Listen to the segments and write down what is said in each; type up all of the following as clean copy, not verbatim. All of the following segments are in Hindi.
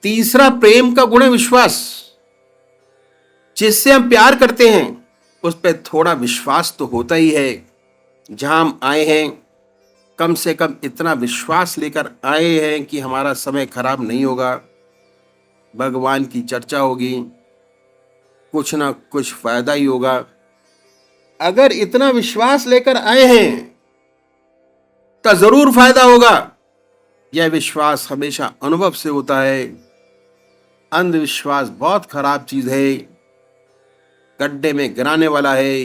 तीसरा प्रेम का गुण है विश्वास। जिससे हम प्यार करते हैं उस पर थोड़ा विश्वास तो होता ही है। जहां हम आए हैं कम से कम इतना विश्वास लेकर आए हैं कि हमारा समय खराब नहीं होगा, भगवान की चर्चा होगी, कुछ ना कुछ फायदा ही होगा। अगर इतना विश्वास लेकर आए हैं तो जरूर फायदा होगा। यह विश्वास हमेशा अनुभव से होता है। अंधविश्वास बहुत खराब चीज है, गड्ढे में गिराने वाला है।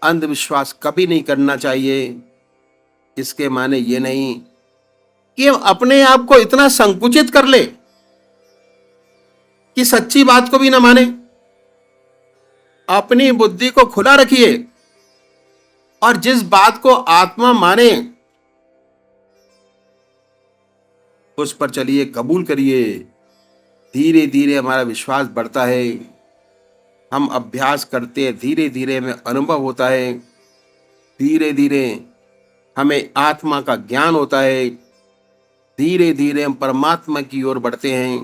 अंधविश्वास कभी नहीं करना चाहिए। इसके माने ये नहीं कि हम अपने आप को इतना संकुचित कर ले कि सच्ची बात को भी ना माने। अपनी बुद्धि को खुला रखिए और जिस बात को आत्मा माने उस पर चलिए, कबूल करिए। धीरे धीरे हमारा विश्वास बढ़ता है। हम अभ्यास करते हैं, धीरे धीरे हमें अनुभव होता है। धीरे धीरे हमें आत्मा का ज्ञान होता है। धीरे धीरे हम परमात्मा की ओर बढ़ते हैं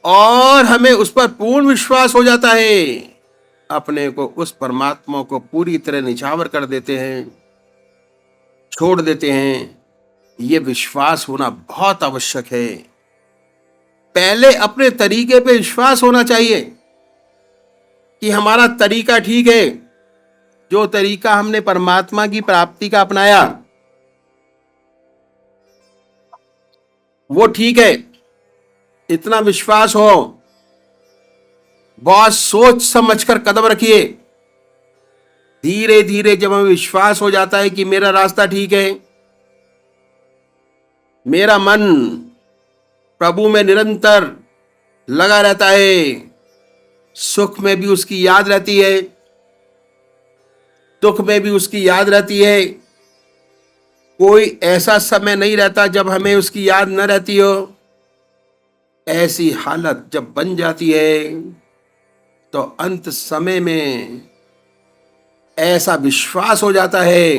और हमें उस पर पूर्ण विश्वास हो जाता है। अपने को उस परमात्मा को पूरी तरह निछावर कर देते हैं, छोड़ देते हैं। ये विश्वास होना बहुत आवश्यक है। पहले अपने तरीके पे विश्वास होना चाहिए कि हमारा तरीका ठीक है। जो तरीका हमने परमात्मा की प्राप्ति का अपनाया वो ठीक है, इतना विश्वास हो। बहुत सोच समझकर कदम रखिए। धीरे धीरे जब हमें विश्वास हो जाता है कि मेरा रास्ता ठीक है, मेरा मन प्रभु में निरंतर लगा रहता है, सुख में भी उसकी याद रहती है, दुख में भी उसकी याद रहती है। कोई ऐसा समय नहीं रहता जब हमें उसकी याद न रहती हो। ऐसी हालत जब बन जाती है तो अंत समय में ऐसा विश्वास हो जाता है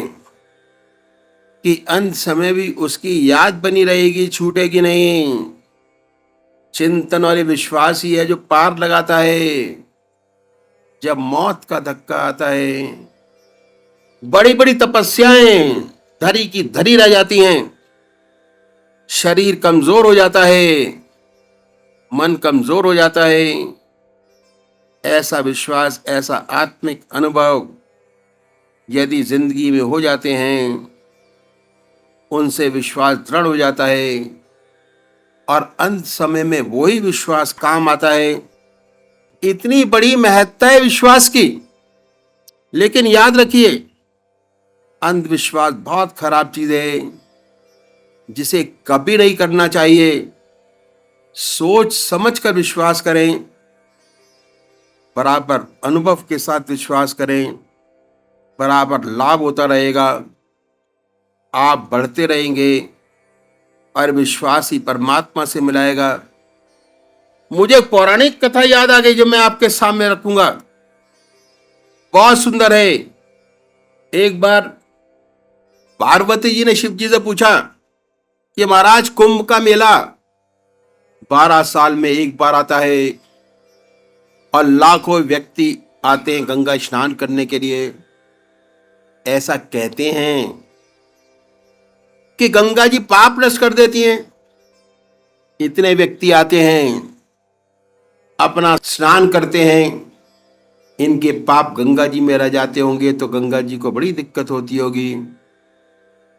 कि अंत समय भी उसकी याद बनी रहेगी, छूटेगी नहीं। चिंतन और विश्वास ही है जो पार लगाता है। जब मौत का धक्का आता है, बड़ी बड़ी तपस्याएं धरी की धरी रह जाती हैं, शरीर कमजोर हो जाता है, मन कमजोर हो जाता है। ऐसा विश्वास, ऐसा आत्मिक अनुभव यदि जिंदगी में हो जाते हैं, उनसे विश्वास दृढ़ हो जाता है और अंत समय में वही विश्वास काम आता है। इतनी बड़ी महत्ता है विश्वास की। लेकिन याद रखिए, अंधविश्वास बहुत खराब चीज है जिसे कभी नहीं करना चाहिए। सोच समझ कर विश्वास करें, बराबर अनुभव के साथ विश्वास करें, बराबर लाभ होता रहेगा। आप बढ़ते रहेंगे और विश्वास ही परमात्मा से मिलाएगा। मुझे पौराणिक कथा याद आ गई जो मैं आपके सामने रखूंगा, बहुत सुंदर है। एक बार पार्वती जी ने शिव जी से पूछा कि महाराज, कुंभ का मेला 12 साल में एक बार आता है और लाखों व्यक्ति आते हैं गंगा स्नान करने के लिए। ऐसा कहते हैं कि गंगा जी पाप नष्ट कर देती हैं। इतने व्यक्ति आते हैं, अपना स्नान करते हैं, इनके पाप गंगा जी में रह जाते होंगे तो गंगा जी को बड़ी दिक्कत होती होगी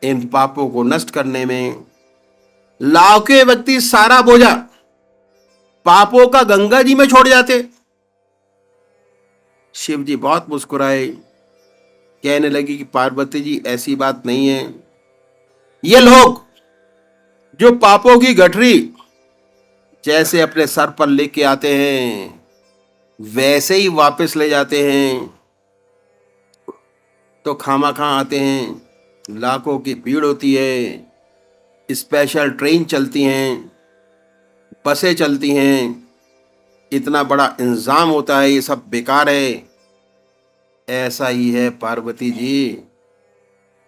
इन पापों को नष्ट करने में। लाखों व्यक्ति सारा बोझा पापों का गंगा जी में छोड़ जाते। शिव जी बहुत मुस्कुराए, कहने लगी कि पार्वती जी, ऐसी बात नहीं है। ये लोग जो पापों की गठरी जैसे अपने सर पर लेके आते हैं वैसे ही वापस ले जाते हैं। तो खामाखा आते हैं, लाखों की भीड़ होती है, स्पेशल ट्रेन चलती हैं, बसें चलती हैं, इतना बड़ा इंतजाम होता है, ये सब बेकार है। ऐसा ही है पार्वती जी,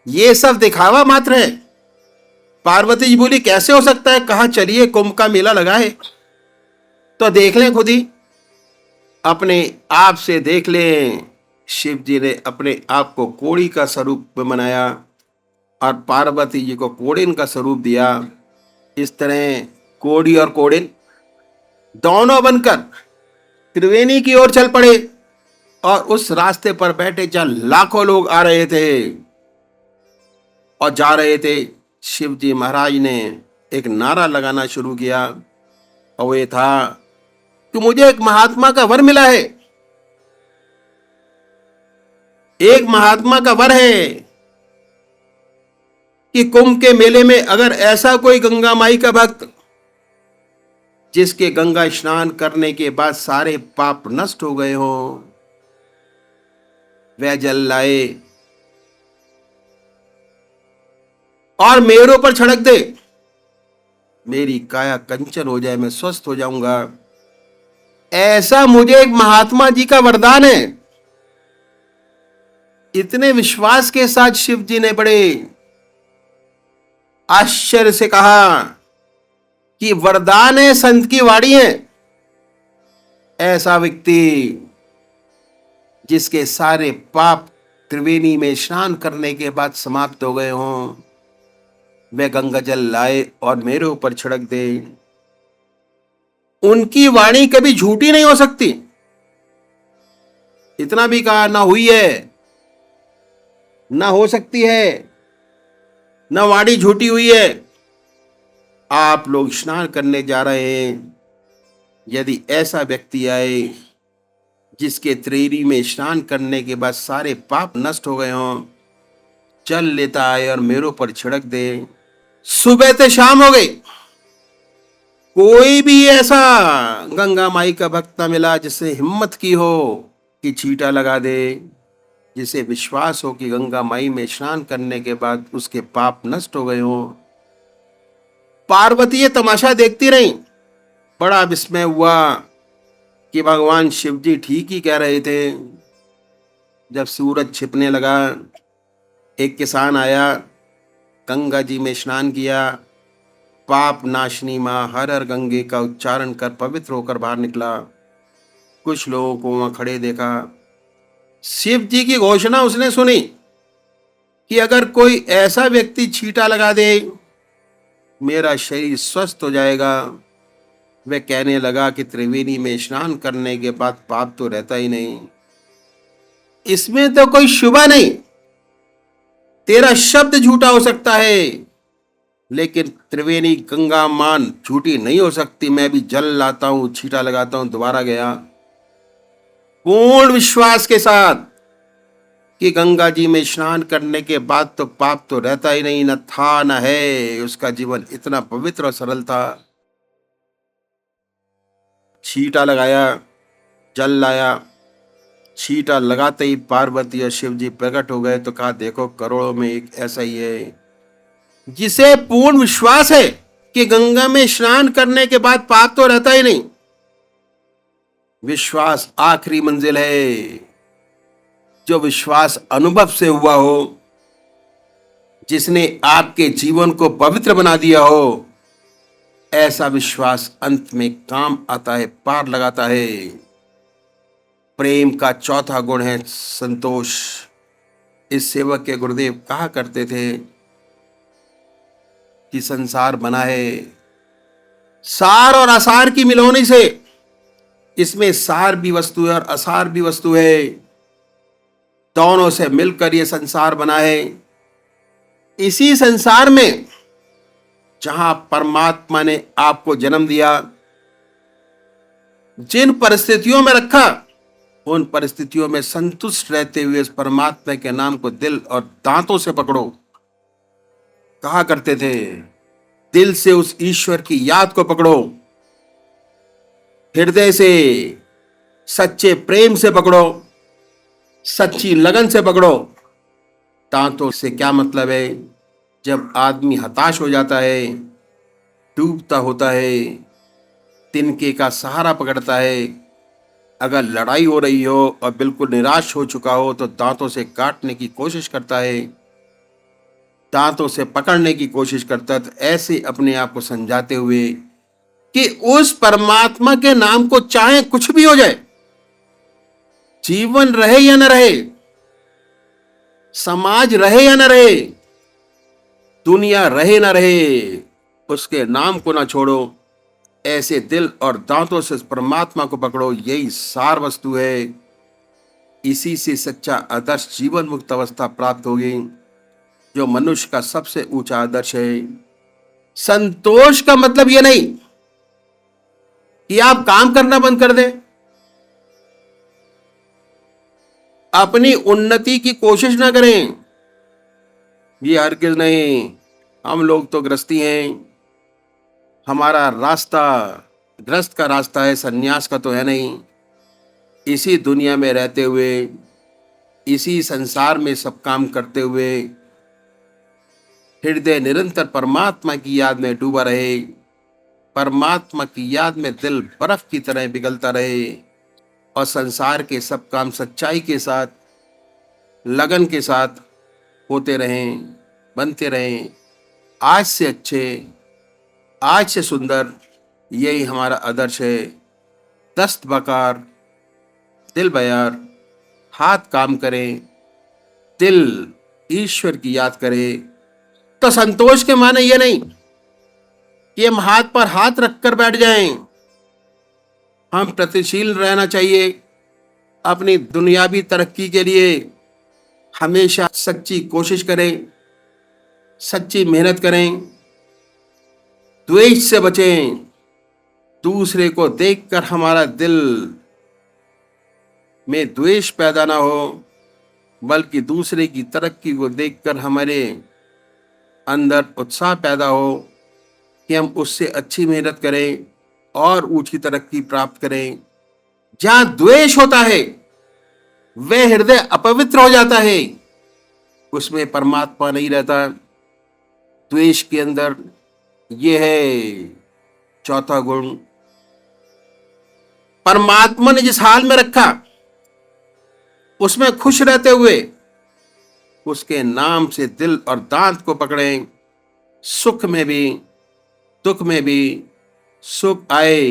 ये सब दिखावा मात्र है। पार्वती जी बोली कैसे हो सकता है? कहा चलिए कुंभ का मेला लगा है तो देख लें, खुद ही अपने आप से देख लें। शिव जी ने अपने आप को कोड़ी का स्वरूप बनाया और पार्वती जी को कोड़िन का स्वरूप दिया। इस तरह कोड़ी और कोड़िन दोनों बनकर त्रिवेणी की ओर चल पड़े और उस रास्ते पर बैठे जहां लाखों लोग आ रहे थे और जा रहे थे, शिव जी महाराज ने एक नारा लगाना शुरू किया और वो ये था कि मुझे एक महात्मा का वर मिला है। एक महात्मा का वर है कि कुंभ के मेले में अगर ऐसा कोई गंगा माई का भक्त जिसके गंगा स्नान करने के बाद सारे पाप नष्ट हो गए हो, वह जल लाए और मेरे ऊपर छिड़क दे, मेरी काया कंचन हो जाए, मैं स्वस्थ हो जाऊंगा। ऐसा मुझे एक महात्मा जी का वरदान है। इतने विश्वास के साथ शिव जी ने बड़े आश्चर्य से कहा कि वरदान है, संत की वाणी है। ऐसा व्यक्ति जिसके सारे पाप त्रिवेणी में स्नान करने के बाद समाप्त हो गए हों, वह गंगा जल लाए और मेरे ऊपर छिड़क दे। उनकी वाणी कभी झूठी नहीं हो सकती। इतना भी कहा, ना हुई है, ना हो सकती है, ना वाणी झूठी हुई है। आप लोग स्नान करने जा रहे हैं, यदि ऐसा व्यक्ति आए जिसके त्रिवेणी में स्नान करने के बाद सारे पाप नष्ट हो गए हों, चल लेता है और मेरे ऊपर छिड़क दे। सुबह से शाम हो गई, कोई भी ऐसा गंगा माई का भक्त न मिला जिससे हिम्मत की हो कि छींटा लगा दे, जिसे विश्वास हो कि गंगा माई में स्नान करने के बाद उसके पाप नष्ट हो गए हो। पार्वती ये तमाशा देखती रही। बड़ा विस्मय हुआ कि भगवान शिव जी ठीक ही कह रहे थे। जब सूरज छिपने लगा, एक किसान आया, गंगा जी में स्नान किया, पाप नाशनी मां हर हर गंगे का उच्चारण कर पवित्र होकर बाहर निकला। कुछ लोगों को वहां खड़े देखा। शिव जी की घोषणा उसने सुनी कि अगर कोई ऐसा व्यक्ति छींटा लगा दे, मेरा शरीर स्वस्थ हो जाएगा। वह कहने लगा कि त्रिवेणी में स्नान करने के बाद पाप तो रहता ही नहीं, इसमें तो कोई शुभा नहीं। तेरा शब्द झूठा हो सकता है, लेकिन त्रिवेणी गंगा मान झूठी नहीं हो सकती। मैं भी जल लाता हूं, छींटा लगाता हूं। दोबारा गया पूर्ण विश्वास के साथ कि गंगा जी में स्नान करने के बाद तो पाप तो रहता ही नहीं, न था न है। उसका जीवन इतना पवित्र और सरल था। छींटा लगाया, जल लाया। छींटा लगाते ही पार्वती और शिव जी प्रकट हो गए। तो कहा देखो, करोड़ों में एक ऐसा ही है जिसे पूर्ण विश्वास है कि गंगा में स्नान करने के बाद पाप तो रहता ही नहीं। विश्वास आखिरी मंजिल है। जो विश्वास अनुभव से हुआ हो, जिसने आपके जीवन को पवित्र बना दिया हो, ऐसा विश्वास अंत में काम आता है, पार लगाता है। प्रेम का चौथा गुण है संतोष। इस सेवक के गुरुदेव कहा करते थे कि संसार बना है सार और असार की मिलौनी से। इसमें सार भी वस्तु है और असार भी वस्तु है। दोनों से मिलकर यह संसार बना है। इसी संसार में जहां परमात्मा ने आपको जन्म दिया, जिन परिस्थितियों में रखा, उन परिस्थितियों में संतुष्ट रहते हुए उस परमात्मा के नाम को दिल और दांतों से पकड़ो। कहा करते थे, दिल से उस ईश्वर की याद को पकड़ो, हृदय से सच्चे प्रेम से पकड़ो, सच्ची लगन से पकड़ो। दांतों से क्या मतलब है? जब आदमी हताश हो जाता है, डूबता होता है, तिनके का सहारा पकड़ता है। अगर लड़ाई हो रही हो और बिल्कुल निराश हो चुका हो तो दांतों से काटने की कोशिश करता है। दांतों से पकड़ने की कोशिश करता है, तो ऐसे अपने आप को समझाते हुए कि उस परमात्मा के नाम को चाहे कुछ भी हो जाए, जीवन रहे या न रहे, समाज रहे या न रहे, दुनिया रहे ना रहे, उसके नाम को ना छोड़ो। ऐसे दिल और दांतों से परमात्मा को पकड़ो, यही सार वस्तु है। इसी से सच्चा आदर्श जीवन मुक्त अवस्था प्राप्त होगी, जो मनुष्य का सबसे ऊंचा आदर्श है। संतोष का मतलब यह नहीं कि आप काम करना बंद कर दें, अपनी उन्नति की कोशिश ना करें, ये हरगिज नहीं। हम लोग तो गृहस्थी हैं, हमारा रास्ता गृहस्थ का रास्ता है, सन्यास का तो है नहीं। इसी दुनिया में रहते हुए, इसी संसार में सब काम करते हुए, हृदय निरंतर परमात्मा की याद में डूबा रहे, परमात्मा की याद में दिल बर्फ की तरह पिघलता रहे, और संसार के सब काम सच्चाई के साथ, लगन के साथ होते रहें, बनते रहें। आज से अच्छे, आज से सुंदर, यही हमारा आदर्श है। दस्त बकार, दिल बयार, हाथ काम करें, दिल ईश्वर की याद करे। तो संतोष के माने ये नहीं कि हम हाथ पर हाथ रखकर बैठ जाएं। हम प्रगतिशील रहना चाहिए। अपनी दुनियावी तरक्की के लिए हमेशा सच्ची कोशिश करें, सच्ची मेहनत करें, द्वेष से बचें। दूसरे को देखकर हमारा दिल में द्वेष पैदा ना हो, बल्कि दूसरे की तरक्की को देखकर हमारे अंदर उत्साह पैदा हो कि हम उससे अच्छी मेहनत करें और ऊंची तरक्की प्राप्त करें। जहां द्वेष होता है वह हृदय अपवित्र हो जाता है, उसमें परमात्मा नहीं रहता। द्वेष के अंदर यह है चौथा गुण। परमात्मा ने जिस हाल में रखा उसमें खुश रहते हुए उसके नाम से दिल और दांत को पकड़ें। सुख में भी दुख में भी सुख आए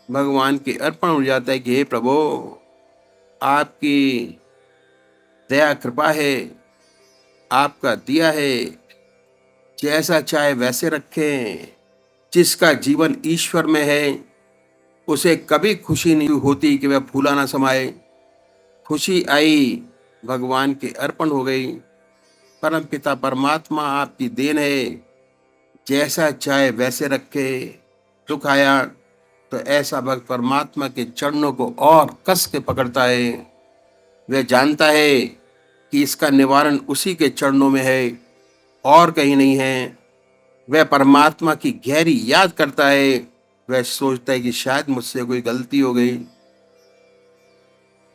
भगवान के अर्पण हो जाता है कि हे प्रभु, आपकी दया कृपा है, आपका दिया है, जैसा चाहे वैसे रखें। जिसका जीवन ईश्वर में है उसे कभी खुशी नहीं होती कि वह फूला ना समाए। खुशी आई, भगवान के अर्पण हो गई। परम पिता परमात्मा आपकी देन है, जैसा चाहे वैसे रखे। दुख आया तो ऐसा भक्त परमात्मा के चरणों को और कस के पकड़ता है। वह जानता है कि इसका निवारण उसी के चरणों में है और कहीं नहीं है। वह परमात्मा की गहरी याद करता है। वह सोचता है कि शायद मुझसे कोई गलती हो गई,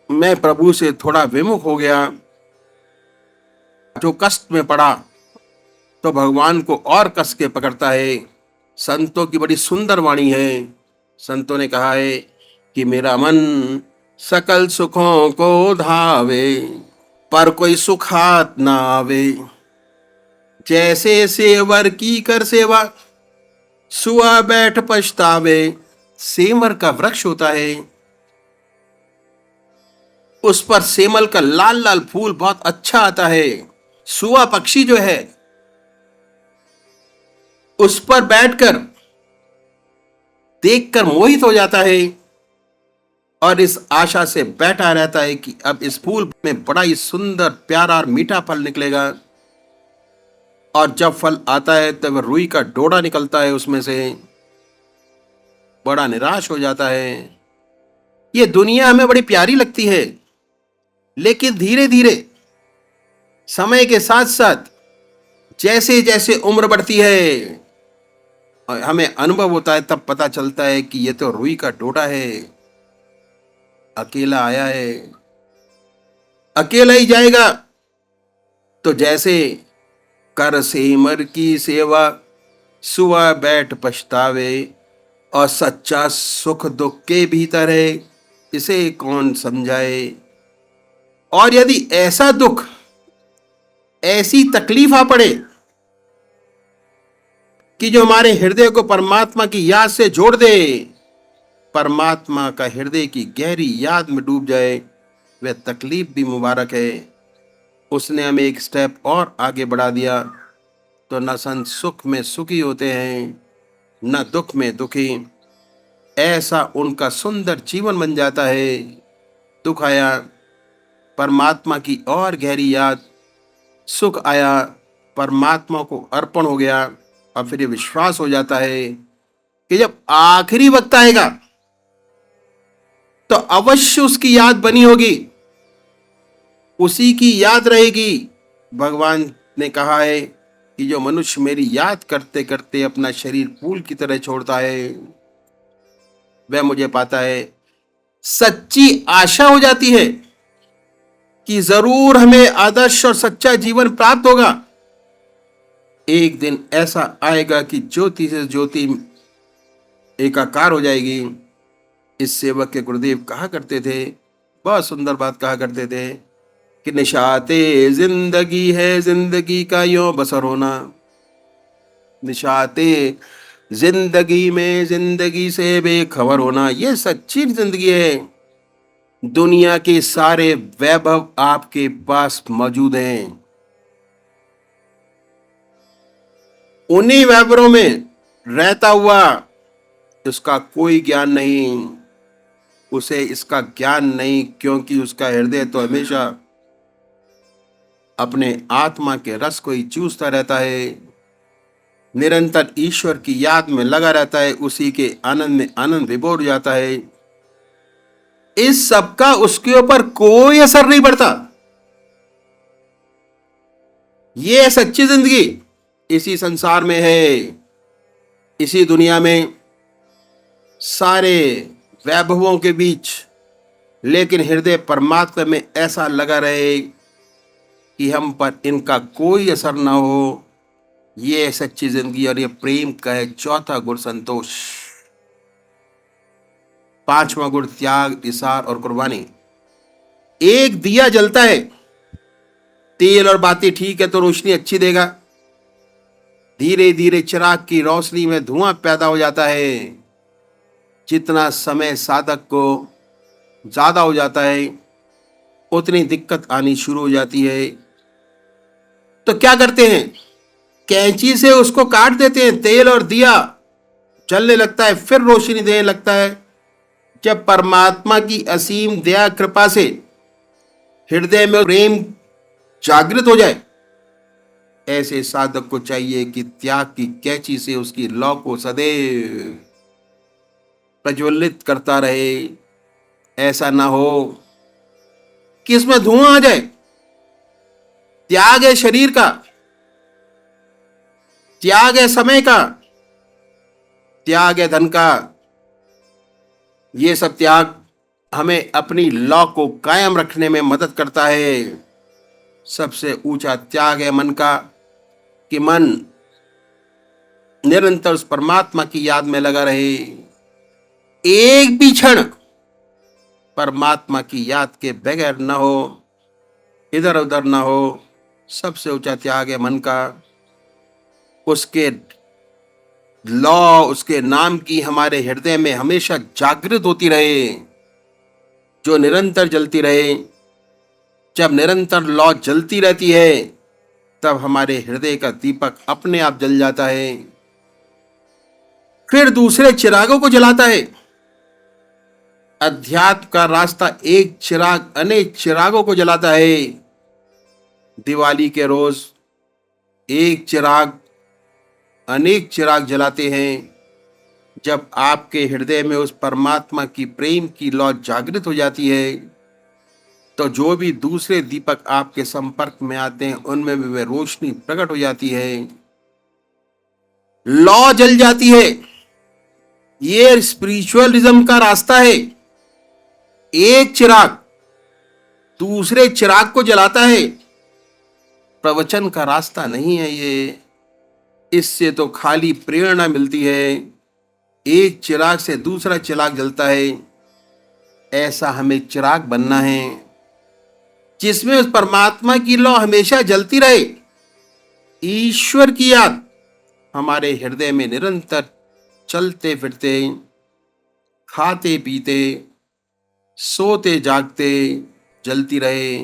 मैं प्रभु से थोड़ा विमुख हो गया। जो कष्ट में पड़ा तो भगवान को और कस के पकड़ता है। संतों की बड़ी सुंदर वाणी है। संतों ने कहा है कि मेरा मन सकल सुखों को धावे, पर कोई सुख हाथ ना आवे। जैसे सेवर की कर सेवा, सुआ बैठ पछतावे। सेमर का वृक्ष होता है, उस पर सेमल का लाल लाल फूल बहुत अच्छा आता है। सुआ पक्षी जो है उस पर बैठकर देखकर मोहित हो जाता है और इस आशा से बैठा रहता है कि अब इस फूल में बड़ा ही सुंदर प्यारा और मीठा फल निकलेगा। और जब फल आता है तब रुई का डोरा निकलता है उसमें से। बड़ा निराश हो जाता है। ये दुनिया हमें बड़ी प्यारी लगती है, लेकिन धीरे धीरे समय के साथ साथ जैसे जैसे उम्र बढ़ती है और हमें अनुभव होता है, तब पता चलता है कि ये तो रुई का डोरा है। अकेला आया है, अकेला ही जाएगा। तो जैसे कर सेमर की सेवा, सुआ बैठ पछतावे। और सच्चा सुख दुख के भीतर है, इसे कौन समझाए। और यदि ऐसा दुख, ऐसी तकलीफ आ पड़े कि जो हमारे हृदय को परमात्मा की याद से जोड़ दे, परमात्मा का हृदय की गहरी याद में डूब जाए, वह तकलीफ भी मुबारक है। उसने हमें एक स्टेप और आगे बढ़ा दिया। तो न संत सुख में सुखी होते हैं, न दुख में दुखी। ऐसा उनका सुंदर जीवन बन जाता है। दुख आया, परमात्मा की और गहरी याद, सुख आया, परमात्मा को अर्पण हो गया। और फिर ये विश्वास हो जाता है कि जब आखिरी वक्त आएगा तो अवश्य उसकी याद बनी होगी, उसी की याद रहेगी। भगवान ने कहा है कि जो मनुष्य मेरी याद करते करते अपना शरीर फूल की तरह छोड़ता है, वह मुझे पाता है। सच्ची आशा हो जाती है कि जरूर हमें आदर्श और सच्चा जीवन प्राप्त होगा। एक दिन ऐसा आएगा कि ज्योति से ज्योति एकाकार हो जाएगी। इस सेवक के गुरुदेव कहा करते थे, बहुत सुंदर बात कहा करते थे कि निशाते जिंदगी है, जिंदगी का यो बसर होना। निशाते जिंदगी में जिंदगी से बेखबर होना, ये सच्ची जिंदगी है। दुनिया के सारे वैभव आपके पास मौजूद हैं, उन्हीं वैभवों में रहता हुआ उसका कोई ज्ञान नहीं, उसे इसका ज्ञान नहीं, क्योंकि उसका हृदय तो हमेशा अपने आत्मा के रस को ही चूसता रहता है, निरंतर ईश्वर की याद में लगा रहता है, उसी के आनंद में आनंद विभोर जाता है। इस सब का उसके ऊपर कोई असर नहीं पड़ता। ये सच्ची जिंदगी इसी संसार में है, इसी दुनिया में, सारे वैभवों के बीच, लेकिन हृदय परमात्मा में ऐसा लगा रहे कि हम पर इनका कोई असर ना हो। ये सच्ची जिंदगी और ये प्रेम का है चौथा गुण संतोष। पांचवा गुण त्याग, इसार और कुर्बानी। एक दिया जलता है, तेल और बातें ठीक है तो रोशनी अच्छी देगा। धीरे धीरे चिराग की रोशनी में धुआं पैदा हो जाता है। जितना समय साधक को ज्यादा हो जाता है, उतनी दिक्कत आनी शुरू हो जाती है। तो क्या करते हैं, कैंची से उसको काट देते हैं। तेल और दिया जलने लगता है, फिर रोशनी देने लगता है। जब परमात्मा की असीम दया कृपा से हृदय में प्रेम जागृत हो जाए, ऐसे साधक को चाहिए कि त्याग की कैंची से उसकी लौ को सदैव प्रज्वलित करता रहे। ऐसा ना हो कि इसमें धुआं आ जाए। त्याग है शरीर का, त्याग है समय का, त्याग है धन का। ये सब त्याग हमें अपनी लौ को कायम रखने में मदद करता है। सबसे ऊंचा त्याग है मन का, कि मन निरंतर उस परमात्मा की याद में लगा रहे, एक भी क्षण परमात्मा की याद के बगैर न हो, इधर उधर न हो। सबसे ऊंचा त्याग है मन का। उसके लौ, उसके नाम की हमारे हृदय में हमेशा जागृत होती रहे, जो निरंतर जलती रहे। जब निरंतर लौ जलती रहती है, तब हमारे हृदय का दीपक अपने आप जल जाता है, फिर दूसरे चिरागों को जलाता है। अध्यात्म का रास्ता एक चिराग अनेक चिरागों को जलाता है। दिवाली के रोज एक चिराग अनेक चिराग जलाते हैं। जब आपके हृदय में उस परमात्मा की प्रेम की लौ जागृत हो जाती है, तो जो भी दूसरे दीपक आपके संपर्क में आते हैं, उनमें भी वह रोशनी प्रकट हो जाती है, लौ जल जाती है। ये स्पिरिचुअलिज्म का रास्ता है। एक चिराग दूसरे चिराग को जलाता है, प्रवचन का रास्ता नहीं है ये। इससे तो खाली प्रेरणा मिलती है। एक चिराग से दूसरा चिराग जलता है। ऐसा हमें चिराग बनना है जिसमें उस परमात्मा की लौ हमेशा जलती रहे। ईश्वर की याद हमारे हृदय में निरंतर चलते फिरते, खाते पीते, सोते जागते जलती रहे,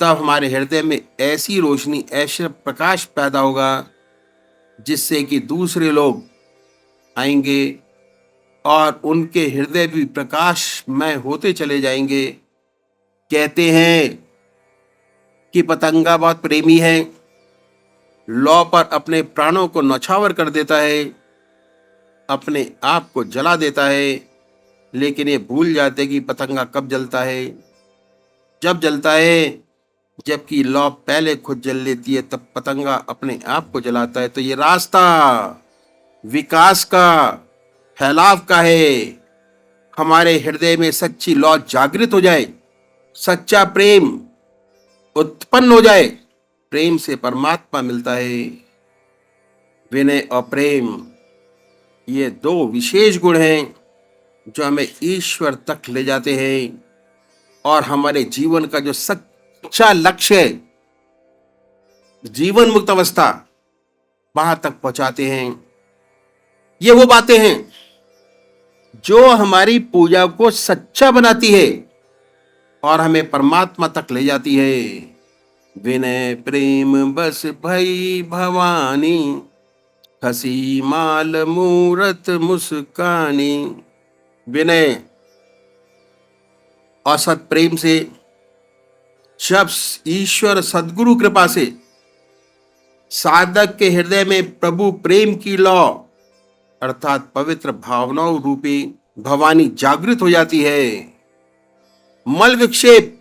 तब हमारे हृदय में ऐसी रोशनी, ऐसा प्रकाश पैदा होगा जिससे कि दूसरे लोग आएंगे और उनके हृदय भी प्रकाशमय होते चले जाएंगे। कहते हैं कि पतंगा बहुत प्रेमी है, लौ पर अपने प्राणों को न्यौछावर कर देता है, अपने आप को जला देता है, लेकिन ये भूल जाते कि पतंगा कब जलता है, जब जलता है जबकि लौ पहले खुद जल लेती है, तब पतंगा अपने आप को जलाता है। तो ये रास्ता विकास का, फैलाव का है। हमारे हृदय में सच्ची लौ जागृत हो जाए, सच्चा प्रेम उत्पन्न हो जाए, प्रेम से परमात्मा मिलता है। विनय और प्रेम, ये दो विशेष गुण हैं जो हमें ईश्वर तक ले जाते हैं और हमारे जीवन का जो सच्चा लक्ष्य है, जीवन मुक्त अवस्था, वहां तक पहुंचाते हैं। ये वो बातें हैं जो हमारी पूजा को सच्चा बनाती है और हमें परमात्मा तक ले जाती है। विनय प्रेम बस भई भवानी, हसी माल मूरत मुस्कानी। विनय और सत प्रेम से जब ईश्वर सद्गुरु कृपा से साधक के हृदय में प्रभु प्रेम की लौ अर्थात पवित्र भावनाओं रूपी भवानी जागृत हो जाती है, मल विक्षेप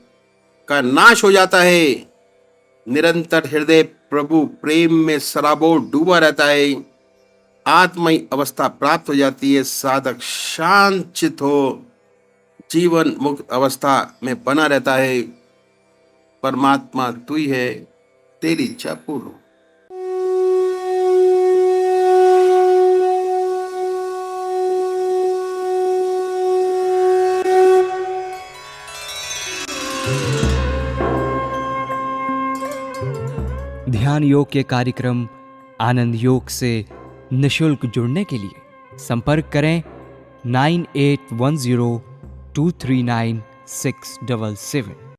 का नाश हो जाता है, निरंतर हृदय प्रभु प्रेम में सराबोर डूबा रहता है, आत्मयी अवस्था प्राप्त हो जाती है, साधक शांत चित्त हो जीवन मुक्त अवस्था में बना रहता है। परमात्मा तू ही है, तेरी इच्छा पूर्ण हो। ध्यान योग के कार्यक्रम आनंद योग से निशुल्क जुड़ने के लिए संपर्क करें 9810239677।